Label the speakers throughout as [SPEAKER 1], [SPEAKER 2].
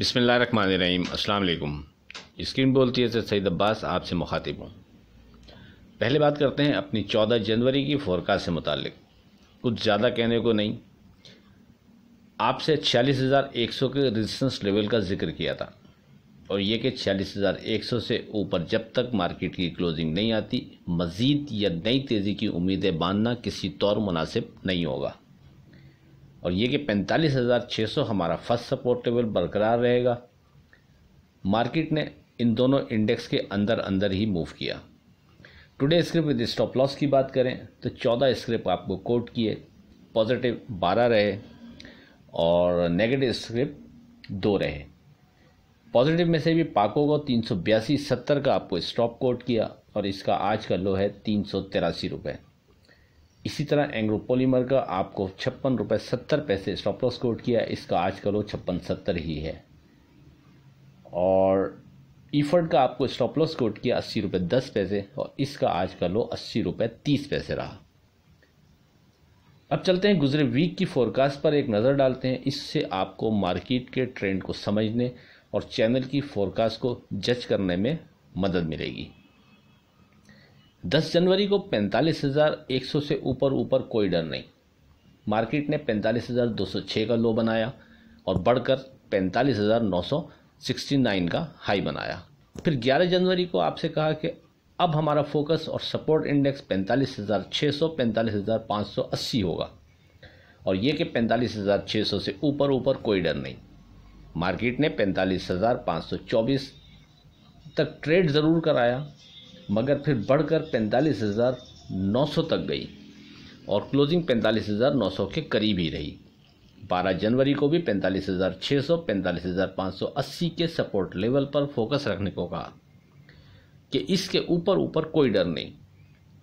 [SPEAKER 1] बिस्मिल्लाहिर्रहमानिर्रहीम। अस्सलाम वालेकुम। स्क्रीन बोलती है सईद अब्बास आपसे मुखातिब हूँ। पहले बात करते हैं अपनी 14 जनवरी की फोरकास्ट से मुतालिक। कुछ ज़्यादा कहने को नहीं, आपसे 46,100 के रेजिस्टेंस लेवल का जिक्र किया था और ये कि 46,100 से ऊपर जब तक मार्केट की क्लोजिंग नहीं आती, मज़ीद या नई तेज़ी की उम्मीदें बांधना किसी तौर मुनासिब नहीं होगा। और ये कि 45,600 हमारा फर्स्ट सपोर्ट लेवल बरकरार रहेगा। मार्केट ने इन दोनों इंडेक्स के अंदर अंदर ही मूव किया। Today script with stop loss की बात करें तो 14 स्क्रिप्ट आपको कोट किए, पॉजिटिव 12 रहे और नेगेटिव स्क्रिप्ट 2 रहे। पॉजिटिव में से भी पाको को 382.70 का आपको स्टॉप कोट किया और इसका आज का लो है 383 रुपये। इसी तरह एंग्रो पॉलीमर का आपको 56 रुपये 70 पैसे स्टॉप लॉस कोट किया, इसका आज का लो 56.70 ही है। और ईफर्ड का आपको स्टॉप लॉस कोट किया 80 रुपये 10 पैसे और इसका आज का लो 80 रुपये 30 पैसे रहा। अब चलते हैं गुजरे वीक की फोरकास्ट पर एक नज़र डालते हैं। इससे आपको मार्केट के ट्रेंड को समझने और चैनल की फोरकास्ट को जज करने में मदद मिलेगी। 10 जनवरी को 45,100 से ऊपर कोई डर नहीं। मार्केट ने 45,206 का लो बनाया और बढ़कर 45,969 का हाई बनाया। फिर 11 जनवरी को आपसे कहा कि अब हमारा फोकस और सपोर्ट इंडेक्स 45,600 45,580 होगा और ये कि 45,600 से ऊपर कोई डर नहीं। मार्केट ने 45,524 तक ट्रेड ज़रूर कराया मगर फिर बढ़कर 45,900 तक गई और क्लोजिंग 45,900 के करीब ही रही। 12 जनवरी को भी 45,600 45,580 के सपोर्ट लेवल पर फोकस रखने को कहा कि इसके ऊपर कोई डर नहीं।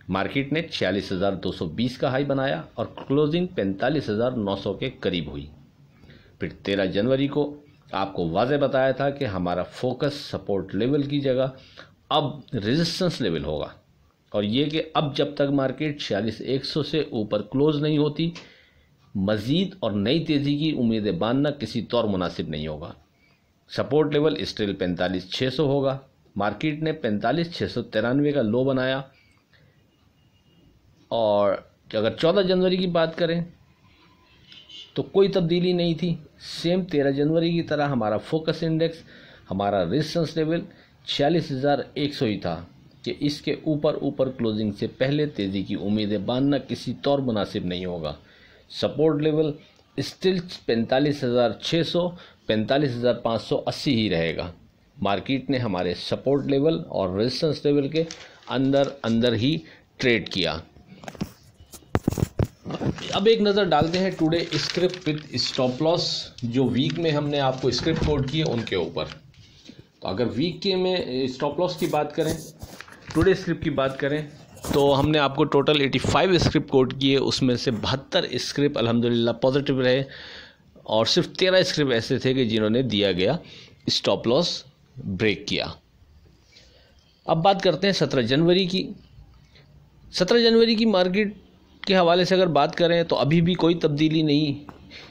[SPEAKER 1] मार्केट ने 46,220 का हाई बनाया और क्लोजिंग 45,900 के करीब हुई। फिर 13 जनवरी को आपको वाज़े बताया था कि हमारा फोकस सपोर्ट लेवल की जगह अब रेजिस्टेंस लेवल होगा और ये कि अब जब तक मार्केट 46,100 से ऊपर क्लोज नहीं होती, मज़ीद और नई तेज़ी की उम्मीदें बांधना किसी तौर मुनासिब नहीं होगा। सपोर्ट लेवल स्टिल 45,600 होगा। मार्केट ने 45,693 का लो बनाया और अगर 14 जनवरी की बात करें तो कोई तब्दीली नहीं थी। सेम 13 जनवरी की तरह हमारा फोकस इंडेक्स, हमारा रेजिस्टेंस लेवल 46,100 ही था कि इसके ऊपर क्लोजिंग से पहले तेज़ी की उम्मीदें बांधना किसी तौर मुनासिब नहीं होगा। सपोर्ट लेवल स्टिल 45,600 45,580 ही रहेगा। मार्केट ने हमारे सपोर्ट लेवल और रेजिस्टेंस लेवल के अंदर अंदर ही ट्रेड किया। अब एक नज़र डालते हैं today script with stop loss, जो वीक में हमने आपको स्क्रिप्ट कोड किए उनके ऊपर। तो अगर वीक के में स्टॉप लॉस की बात करें, टुडे स्क्रिप्ट की बात करें तो हमने आपको टोटल 85 स्क्रिप्ट कोड किए, उसमें से 72 स्क्रिप्ट अल्हम्दुलिल्लाह पॉजिटिव रहे और सिर्फ 13 स्क्रिप्ट ऐसे थे कि जिन्होंने दिया गया स्टॉप लॉस ब्रेक किया। अब बात करते हैं 17 जनवरी की। 17 जनवरी की मार्केट के हवाले से अगर बात करें तो अभी भी कोई तब्दीली नहीं,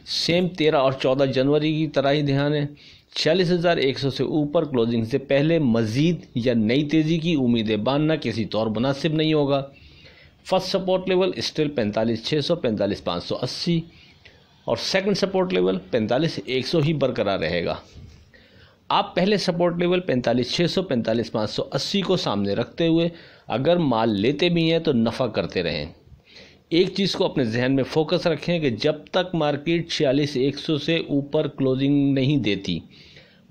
[SPEAKER 1] सेम 13 और 14 जनवरी की तरह ही ध्यान है। 46,100 से ऊपर क्लोजिंग से पहले मज़ीद या नई तेज़ी की उम्मीदें बांधना किसी तौर मुनासिब नहीं होगा। फर्स्ट सपोर्ट लेवल स्टिल 45,600 45,580 और सेकंड सपोर्ट लेवल 45,100 ही बरकरार रहेगा। आप पहले सपोर्ट लेवल 45,600 45,580 को सामने रखते हुए अगर माल लेते भी हैं तो नफ़ा करते रहें। एक चीज़ को अपने जहन में फोकस रखें कि जब तक मार्केट 46,100 से ऊपर क्लोजिंग नहीं देती,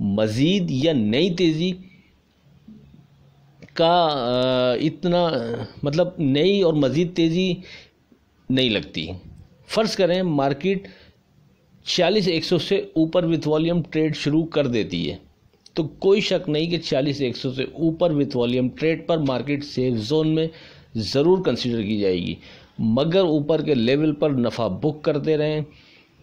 [SPEAKER 1] मज़ीद या नई तेज़ी का इतना मतलब नई और मज़ीद तेज़ी नहीं लगती। फ़र्ज़ करें मार्केट 46,100 से ऊपर विथ वॉल्यूम ट्रेड शुरू कर देती है तो कोई शक नहीं कि 46,100 से ऊपर विथ वॉल्यूम ट्रेड पर मार्केट सेफ जोन में ज़रूर कंसीडर की जाएगी, मगर ऊपर के लेवल पर नफ़ा बुक करते रहें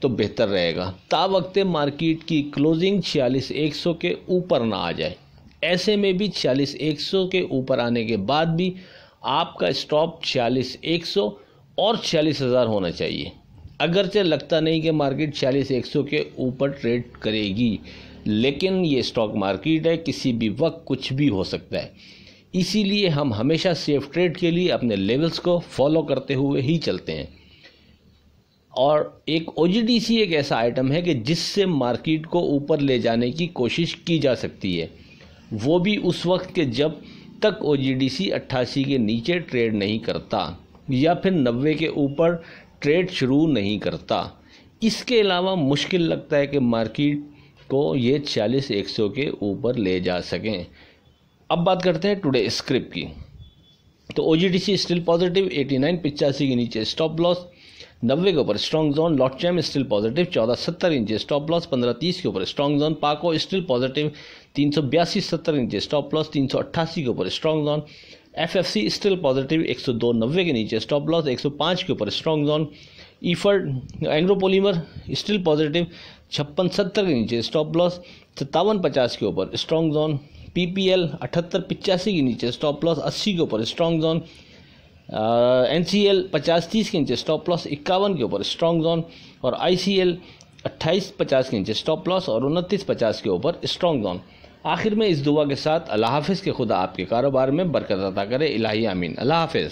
[SPEAKER 1] तो बेहतर रहेगा तावक्ते मार्केट की क्लोजिंग 46,100 के ऊपर ना आ जाए। ऐसे में भी 46,100 के ऊपर आने के बाद भी आपका स्टॉप 46,100 और 46,000 होना चाहिए। अगरचे लगता नहीं कि मार्केट 46,100 के ऊपर ट्रेड करेगी, लेकिन ये स्टॉक मार्केट है, किसी भी वक्त कुछ भी हो सकता है। इसीलिए हम हमेशा सेफ ट्रेड के लिए अपने लेवल्स को फॉलो करते हुए ही चलते हैं। और एक OGDC एक ऐसा आइटम है कि जिससे मार्केट को ऊपर ले जाने की कोशिश की जा सकती है, वो भी उस वक्त के जब तक OGDC 88 के नीचे ट्रेड नहीं करता या फिर 90 के ऊपर ट्रेड शुरू नहीं करता। इसके अलावा मुश्किल लगता है कि मार्केट को ये 46,100 के ऊपर ले जा सकें। अब बात करते हैं टुडे स्क्रिप्ट की। तो OGDC स्टिल पॉजिटिव 89 85 के नीचे स्टॉप लॉस, 90 के ऊपर strong zone. LOTCHEM still positive 1470 inch stop loss, 1530 के ऊपर स्ट्रॉन्ग जोन। पाको still positive 382.70 inch stop loss, 388 के ऊपर strong zone. FFC still positive 102.90 के नीचे स्टॉप लॉस, 105 के ऊपर स्ट्रॉन्ग जोन। ईफर्ड एंग्रो पॉलीमर स्टिल पॉजिटिव 5670 के नीचे स्टॉप लॉस, 5750 के ऊपर स्ट्रॉन्ग जोन। PPL 7885 के नीचे स्टॉप लॉस, 80 के ऊपर स्ट्रॉन्ग जोन। NCL 5030 के नीचे स्टॉप लॉस, 51 के ऊपर स्ट्रॉन्ग जोन। और ICL 2850 के नीचे स्टॉप लॉस और 2950 के ऊपर स्ट्रॉन्ग जोन। आखिर में इस दुआ के साथ अल्लाह हाफिज़ के खुदा आपके कारोबार में बरकत अता करे। इलाही आमीन। अल्लाह हाफिज़।